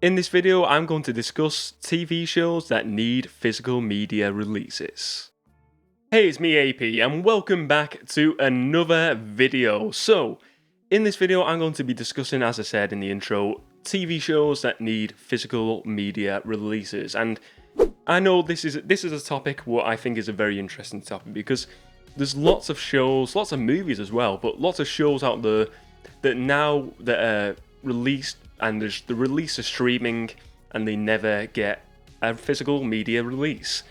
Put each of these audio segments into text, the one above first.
In this video, I'm going to discuss TV shows that need physical media releases. Hey, it's me AP, and welcome back to another video. So, in this video, I'm going to be discussing, as I said in the intro, TV shows that need physical media releases. And I know this is a topic what I think is a very interesting topic because there's lots of shows, lots of movies as well, but lots of shows out there that are released and the release is streaming and they never get a physical media release.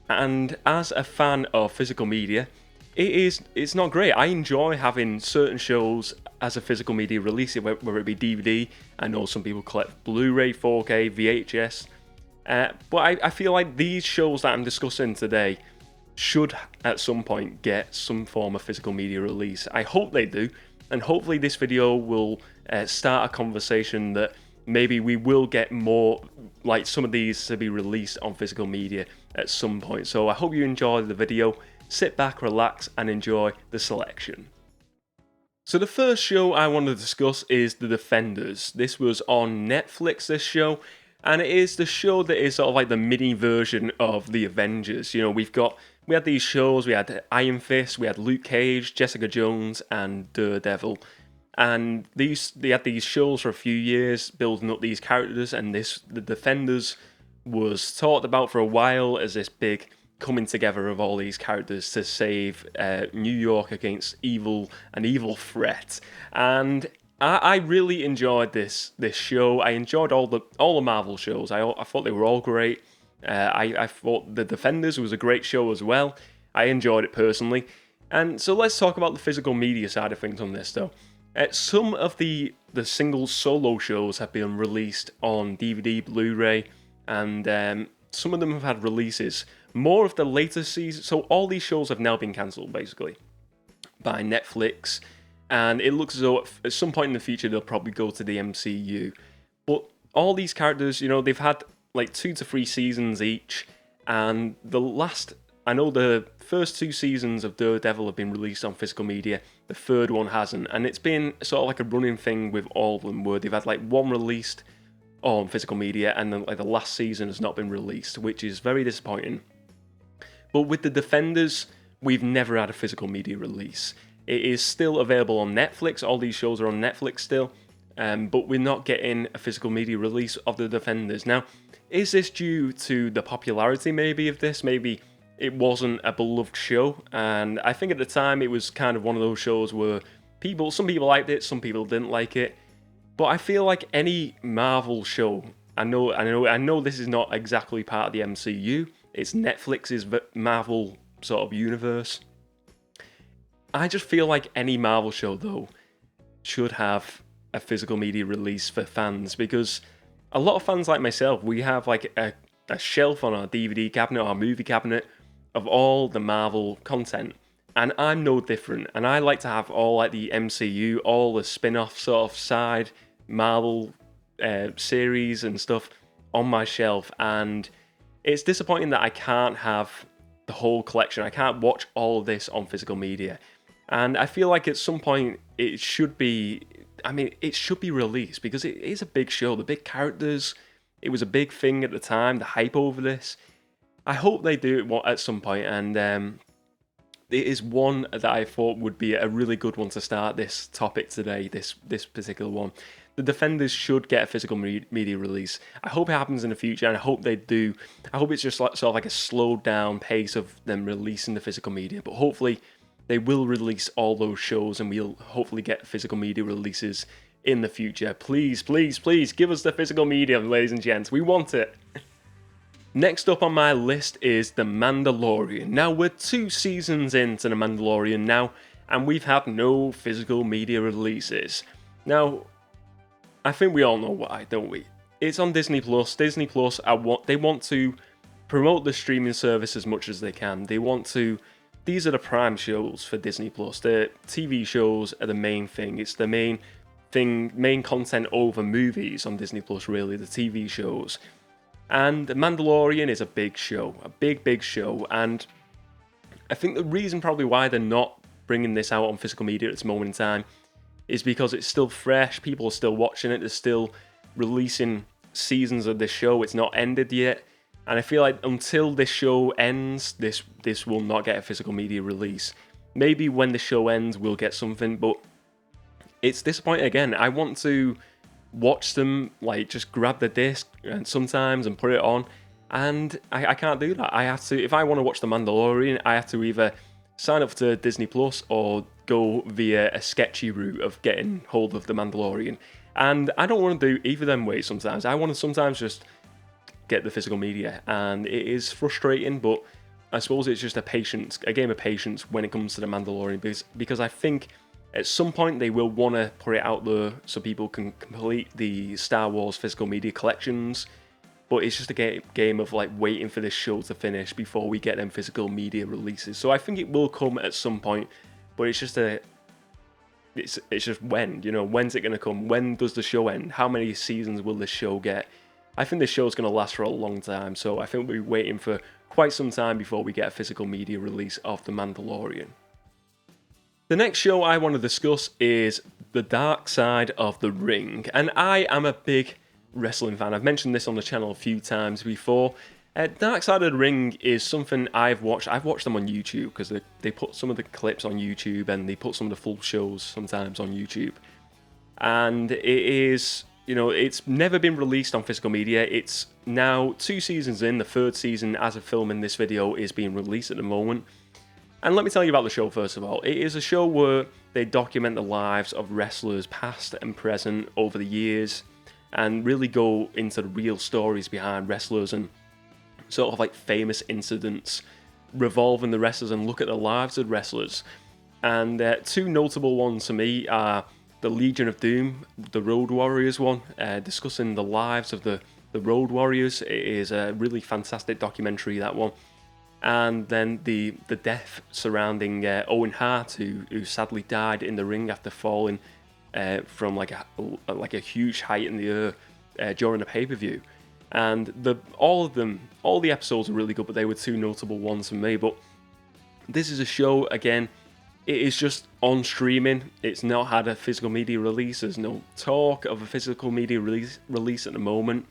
And as a fan of physical media, it's not great. I enjoy having certain shows as a physical media release, whether it be DVD. I know some people collect Blu-ray, 4K, VHS. But I feel like these shows that I'm discussing today should at some point get some form of physical media release. I hope they do, and hopefully this video will start a conversation that maybe we will get more, like some of these to be released on physical media at some point. So I hope you enjoy the video. Sit back, relax, and enjoy the selection. So the first show I want to discuss is The Defenders. This was on Netflix, this show, and it is the show that is sort of like the mini version of the Avengers. You know, we had these shows, we had Iron Fist, we had Luke Cage, Jessica Jones, and Daredevil. And they had these shows for a few years, building up these characters, and The Defenders was talked about for a while as this big coming together of all these characters to save New York against an evil threat. And I really enjoyed this show. I enjoyed all the Marvel shows. I thought they were all great. I thought The Defenders was a great show as well. I enjoyed it personally. And so let's talk about the physical media side of things on this though. Some of the single solo shows have been released on DVD, Blu-ray, and some of them have had releases. More of the later seasons, so all these shows have now been cancelled basically by Netflix, and it looks as though at some point in the future they'll probably go to the MCU. But all these characters, you know, they've had like 2 to 3 seasons each, and I know the first 2 seasons of Daredevil have been released on physical media, the third one hasn't, and it's been sort of like a running thing with all of them where they've had like one released on physical media and then like the last season has not been released, which is very disappointing. But with The Defenders, we've never had a physical media release. It is still available on Netflix, all these shows are on Netflix still, but we're not getting a physical media release of The Defenders. Now, is this due to the popularity maybe of this? Maybe it wasn't a beloved show, and I think at the time it was kind of one of those shows where some people liked it, some people didn't like it. But I feel like any Marvel show, I know this is not exactly part of the MCU, it's Netflix's Marvel sort of universe. I just feel like any Marvel show though should have a physical media release for fans, because a lot of fans like myself, we have like a shelf on our DVD cabinet, our movie cabinet, of all the Marvel content, and I'm no different, and I like to have all like the MCU, all the spin-off sort of side Marvel series and stuff on my shelf, and it's disappointing that I can't have the whole collection. I can't watch all of this on physical media, and I feel like at some point it should be released because it is a big show, the big characters. It was a big thing at the time, the hype over this. I hope they do it at some point, and it is one that I thought would be a really good one to start this topic today, this particular one. The Defenders should get a physical media release. I hope it happens in the future, and I hope they do. I hope it's just sort of like a slowed down pace of them releasing the physical media, but hopefully they will release all those shows, and we'll hopefully get physical media releases in the future. Please, please, please, give us the physical media, ladies and gents. We want it. Next up on my list is The Mandalorian. Now, we're 2 seasons into The Mandalorian now, and we've had no physical media releases. Now, I think we all know why, don't we? It's on Disney Plus. Disney Plus, they want to promote the streaming service as much as they can. These are the prime shows for Disney Plus. The TV shows are the main thing. It's the main content over movies on Disney Plus, really, the TV shows. And The Mandalorian is a big show, a big show, and I think the reason probably why they're not bringing this out on physical media at this moment in time is because it's still fresh, people are still watching it, they're still releasing seasons of this show. It's not ended yet. And I feel like until this show ends, this will not get a physical media release. Maybe when the show ends, we'll get something, but it's disappointing again. I want to watch them, like, just grab the disc and sometimes and put it on, and I can't do that. I have to, if I want to watch The Mandalorian, I have to either sign up to Disney Plus or go via a sketchy route of getting hold of The Mandalorian. And I don't want to do either of them ways sometimes. I want to sometimes just get the physical media, and it is frustrating, but I suppose it's just a game of patience when it comes to The Mandalorian, because I think at some point they will want to put it out there so people can complete the Star Wars physical media collections, but it's just a game of like waiting for this show to finish before we get them physical media releases. So I think it will come at some point, but it's just when, when's it going to come? When does the show end? How many seasons will this show get? I think this show is going to last for a long time, so I think we'll be waiting for quite some time before we get a physical media release of The Mandalorian. The next show I want to discuss is The Dark Side of the Ring, and I am a big wrestling fan. I've mentioned this on the channel a few times before. Dark Side of the Ring is something I've watched. I've watched them on YouTube because they put some of the clips on YouTube, and they put some of the full shows sometimes on YouTube. And it is, it's never been released on physical media. It's now 2 seasons in. The 3rd season, as of filming this video, is being released at the moment. And let me tell you about the show first of all. It is a show where they document the lives of wrestlers past and present over the years, and really go into the real stories behind wrestlers and sort of like famous incidents revolving the wrestlers, and look at the lives of wrestlers. And 2 notable ones to me are the Legion of Doom, the Road Warriors one, discussing the lives of the Road Warriors. It is a really fantastic documentary, that one. And then the death surrounding Owen Hart, who sadly died in the ring after falling from like a huge height in the air during a pay-per-view. And all the episodes are really good, but they were 2 notable ones for me. But this is a show, again, it is just on streaming. It's not had a physical media release. There's no talk of a physical media release at the moment.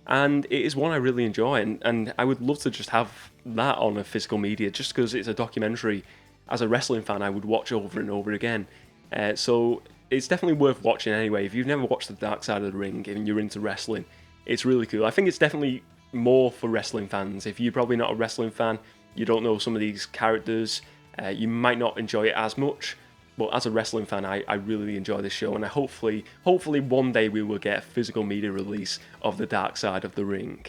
And it is one I really enjoy, and I would love to just have that on a physical media, just because it's a documentary. As a wrestling fan, I would watch over and over again. So it's definitely worth watching anyway. If you've never watched The Dark Side of the Ring and you're into wrestling, it's really cool. I think it's definitely more for wrestling fans. If you're probably not a wrestling fan, you don't know some of these characters, you might not enjoy it as much. But as a wrestling fan, I really enjoy this show, and hopefully one day we will get a physical media release of The Dark Side of the Ring.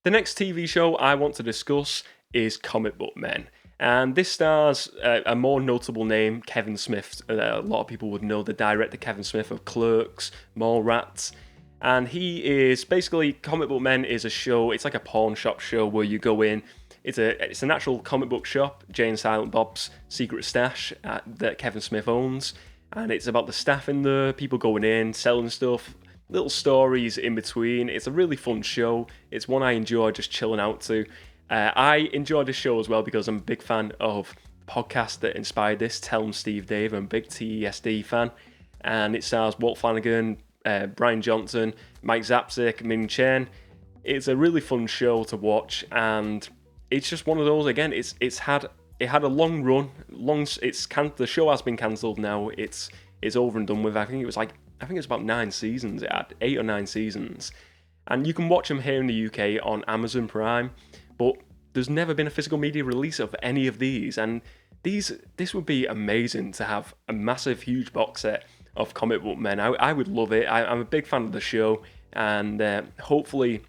The next TV show I want to discuss is Comic Book Men, and this stars a more notable name, Kevin Smith. A lot of people would know the director Kevin Smith of Clerks, Mallrats, and he is basically, Comic Book Men is a show. It's like a pawn shop show where you go in. It's an actual comic book shop, Jay and Silent Bob's Secret Stash, that Kevin Smith owns, and it's about the staff in there, people going in, selling stuff, little stories in between. It's a really fun show. It's one I enjoy just chilling out to. I enjoy this show as well because I'm a big fan of the podcast that inspired this, Tell 'em Steve Dave. I'm a big TESD fan, and it stars Walt Flanagan, Brian Johnson, Mike Zapsik, Ming Chen. It's a really fun show to watch, and it's just one of those. Again, it had a long run. The show has been cancelled now. It's over and done with. I think it's about 9 seasons. It had 8 or 9 seasons, and you can watch them here in the UK on Amazon Prime. But there's never been a physical media release of any of these, and this would be amazing to have a massive, huge box set of Comic Book Men. I would love it. I'm a big fan of the show, and hopefully,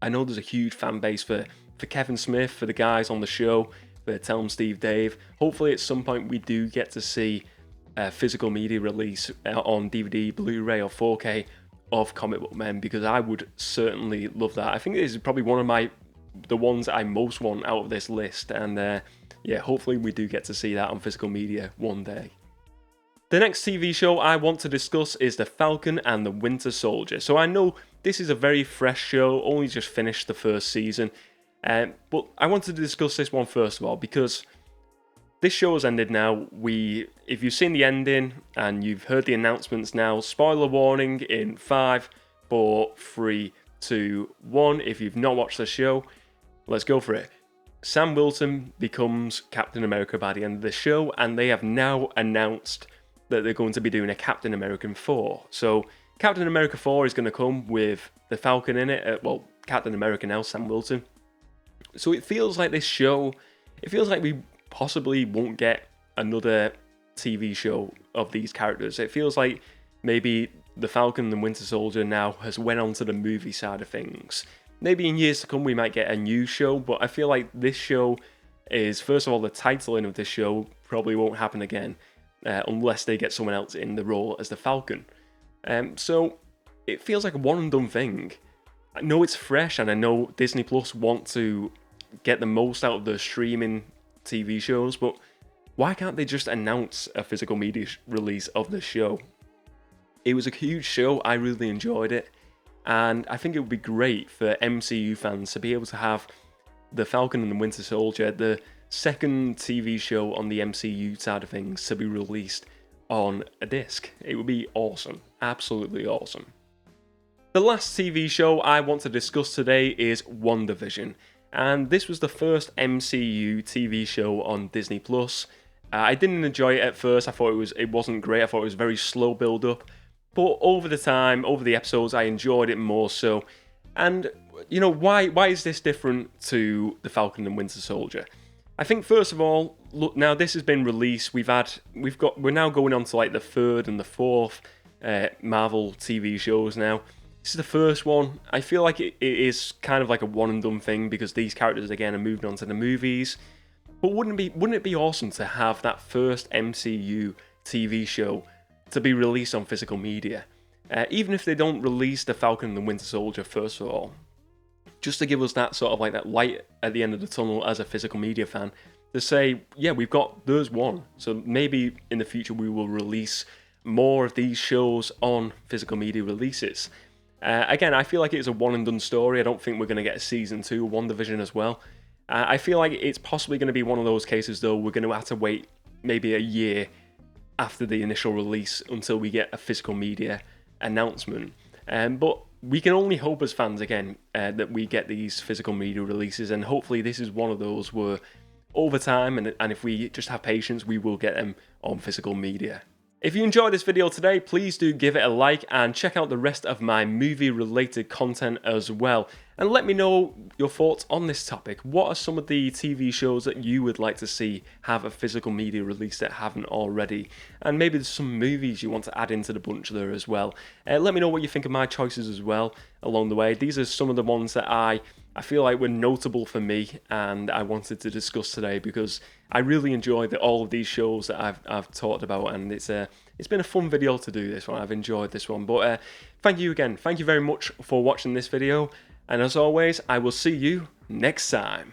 I know there's a huge fan base for Kevin Smith, for the guys on the show, for Tell 'em Steve Dave. Hopefully at some point we do get to see a physical media release on DVD, Blu-ray or 4K of Comic Book Men, because I would certainly love that. I think this is probably one of the ones I most want out of this list, and hopefully we do get to see that on physical media one day. The next TV show I want to discuss is The Falcon and the Winter Soldier. So I know this is a very fresh show, only just finished the 1st season. But I wanted to discuss this one first of all because this show has ended now. If you've seen the ending and you've heard the announcements now, spoiler warning in 5, 4, 3, 2, 1. If you've not watched the show, let's go for it. Sam Wilson becomes Captain America by the end of the show, and they have now announced that they're going to be doing a Captain America 4. So Captain America 4 is going to come with the Falcon in it. Well, Captain America now, Sam Wilson. So it feels like this show, it feels like we possibly won't get another TV show of these characters. It feels like maybe the Falcon and Winter Soldier now has went on to the movie side of things. Maybe in years to come we might get a new show, but I feel like this show is, first of all, the titling of this show probably won't happen again unless they get someone else in the role as the Falcon. So it feels like a one and done thing. I know it's fresh, and I know Disney Plus want to get the most out of the streaming TV shows, but why can't they just announce a physical media release of the show? It was a huge show, I really enjoyed it, and I think it would be great for MCU fans to be able to have the Falcon and the Winter Soldier, the second TV show on the MCU side of things, to be released on a disc. It would be awesome, absolutely awesome. The last TV show I want to discuss today is WandaVision, and this was the first MCU TV show on Disney Plus. I didn't enjoy it at first. I thought it wasn't great. I thought it was very slow build up, but over the time, over the episodes, I enjoyed it more so. And you know, why is this different to the Falcon and Winter Soldier? I think first of all, look, now this has been released. We're now going on to like the third and the fourth Marvel TV shows now. This is the first one. I feel like it is kind of like a one and done thing because these characters again are moving on to the movies. But wouldn't it be awesome to have that first MCU TV show to be released on physical media? Even if they don't release the Falcon and the Winter Soldier first of all, just to give us that sort of like that light at the end of the tunnel as a physical media fan, to say, yeah, there's one. So maybe in the future we will release more of these shows on physical media releases. Again, I feel like it's a one and done story. I don't think we're going to get a season 2 of WandaVision as well. I feel like it's possibly going to be one of those cases though, we're going to have to wait maybe a year after the initial release until we get a physical media announcement. But we can only hope as fans again that we get these physical media releases, and hopefully this is one of those where over time and if we just have patience, we will get them on physical media. If you enjoyed this video today, please do give it a like and check out the rest of my movie related content as well. And let me know your thoughts on this topic. What are some of the TV shows that you would like to see have a physical media release that haven't already? And maybe there's some movies you want to add into the bunch there as well. Let me know what you think of my choices as well along the way. These are some of the ones that I feel like were notable for me and I wanted to discuss today because I really enjoyed all of these shows that I've talked about, and it's been a fun video to do this one. I've enjoyed this one, but thank you again. Thank you very much for watching this video, and as always, I will see you next time.